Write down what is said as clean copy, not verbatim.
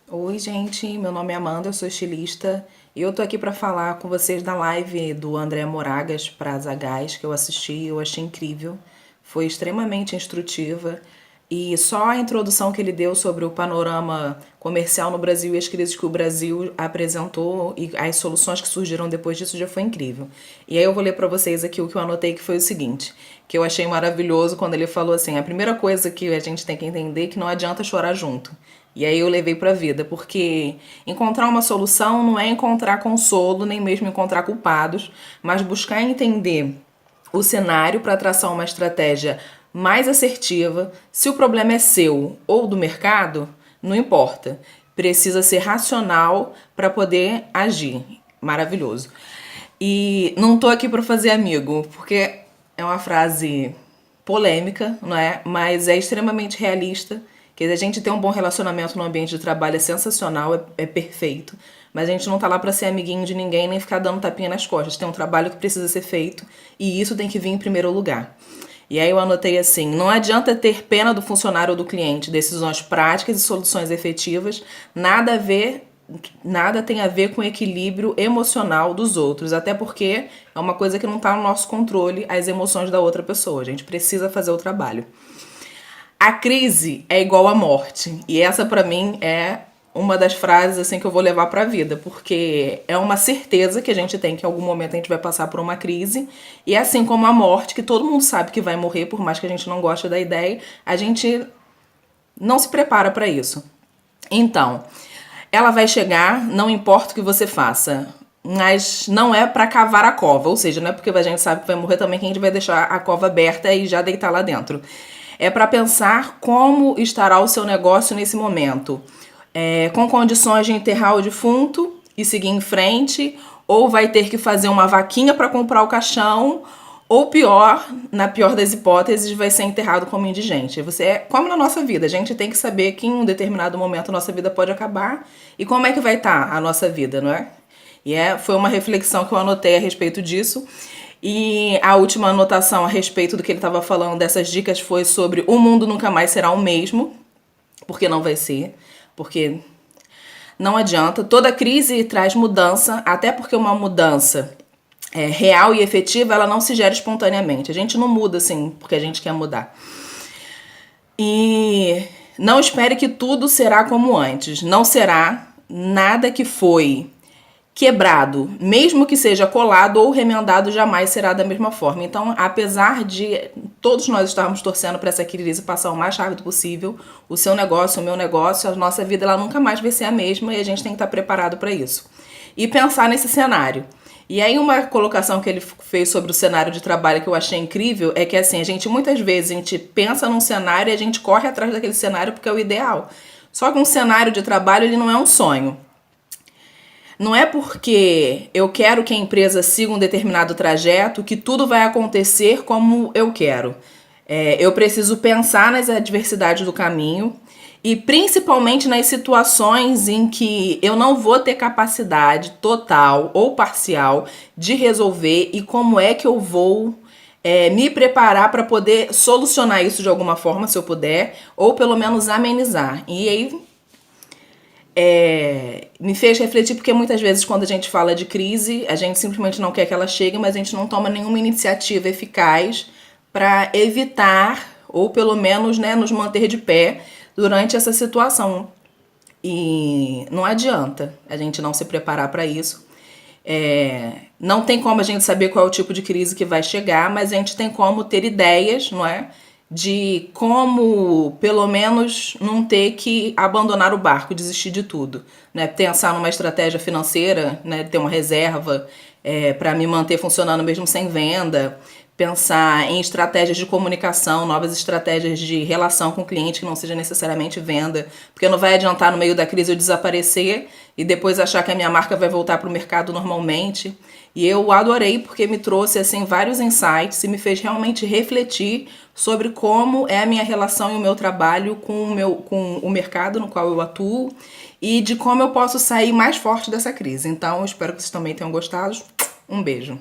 Oi, gente, meu nome é Amanda, eu sou estilista e eu tô aqui pra falar com vocês da live do André Moragas para Zagás que eu assisti e eu achei incrível. Foi extremamente instrutiva e só a introdução que ele deu sobre o panorama comercial no Brasil e as crises que o Brasil apresentou e as soluções que surgiram depois disso já foi incrível. E aí eu vou ler pra vocês aqui o que eu anotei, que foi o seguinte, que eu achei maravilhoso quando ele falou assim: a primeira coisa que a gente tem que entender é que não adianta chorar junto. E aí eu levei pra vida, porque encontrar uma solução não é encontrar consolo, nem mesmo encontrar culpados, mas buscar entender o cenário para traçar uma estratégia mais assertiva. Se o problema é seu ou do mercado, não importa. Precisa ser racional para poder agir. Maravilhoso. E não tô aqui para fazer amigo, porque é uma frase polêmica, não é? Mas é extremamente realista. Que a gente ter um bom relacionamento no ambiente de trabalho é sensacional, é perfeito. Mas a gente não tá lá pra ser amiguinho de ninguém nem ficar dando tapinha nas costas. Tem um trabalho que precisa ser feito e isso tem que vir em primeiro lugar. E aí eu anotei assim: não adianta ter pena do funcionário ou do cliente, decisões práticas e soluções efetivas, nada tem a ver com o equilíbrio emocional dos outros, até porque é uma coisa que não está no nosso controle, as emoções da outra pessoa. A gente precisa fazer o trabalho. A crise é igual à morte. E essa pra mim é uma das frases assim que eu vou levar pra vida, porque é uma certeza que a gente tem que em algum momento a gente vai passar por uma crise, e assim como a morte, que todo mundo sabe que vai morrer, por mais que a gente não goste da ideia, a gente não se prepara pra isso. Então, ela vai chegar, não importa o que você faça. Mas não é pra cavar a cova, ou seja, não é porque a gente sabe que vai morrer também que a gente vai deixar a cova aberta e já deitar lá dentro. É pra pensar como estará o seu negócio nesse momento. Com condições de enterrar o defunto e seguir em frente, ou vai ter que fazer uma vaquinha pra comprar o caixão, ou pior, na pior das hipóteses, vai ser enterrado como indigente. Como na nossa vida, a gente tem que saber que em um determinado momento a nossa vida pode acabar e como é que vai estar a nossa vida, não é? Foi uma reflexão que eu anotei a respeito disso. E a última anotação a respeito do que ele estava falando dessas dicas foi sobre o mundo nunca mais será o mesmo, porque não vai ser, porque não adianta. Toda crise traz mudança, até porque uma mudança real e efetiva, ela não se gera espontaneamente. A gente não muda assim porque a gente quer mudar. E não espere que tudo será como antes. Não será. Nada que foi quebrado, mesmo que seja colado ou remendado, jamais será da mesma forma. Então, apesar de todos nós estarmos torcendo para essa crise passar o mais rápido possível, o seu negócio, o meu negócio, a nossa vida, ela nunca mais vai ser a mesma e a gente tem que estar preparado para isso. E pensar nesse cenário. E aí uma colocação que ele fez sobre o cenário de trabalho que eu achei incrível é que assim, muitas vezes a gente pensa num cenário e a gente corre atrás daquele cenário porque é o ideal. Só que um cenário de trabalho, ele não é um sonho. Não é porque eu quero que a empresa siga um determinado trajeto que tudo vai acontecer como eu quero. Eu preciso pensar nas adversidades do caminho e principalmente nas situações em que eu não vou ter capacidade total ou parcial de resolver e como é que eu vou me preparar para poder solucionar isso de alguma forma, se eu puder, ou pelo menos amenizar. E aí me fez refletir porque muitas vezes quando a gente fala de crise, a gente simplesmente não quer que ela chegue, mas a gente não toma nenhuma iniciativa eficaz para evitar ou pelo menos, né, nos manter de pé durante essa situação. E não adianta a gente não se preparar para isso. Não tem como a gente saber qual é o tipo de crise que vai chegar, mas a gente tem como ter ideias, não é? De como, pelo menos, não ter que abandonar o barco, desistir de tudo, né? Pensar numa estratégia financeira, né? Ter uma reserva para me manter funcionando mesmo sem venda. Pensar em estratégias de comunicação, novas estratégias de relação com o cliente que não seja necessariamente venda, porque não vai adiantar no meio da crise eu desaparecer e depois achar que a minha marca vai voltar para o mercado normalmente. E eu adorei porque me trouxe assim vários insights e me fez realmente refletir sobre como é a minha relação e o meu trabalho com o mercado no qual eu atuo e de como eu posso sair mais forte dessa crise. Então, eu espero que vocês também tenham gostado. Um beijo.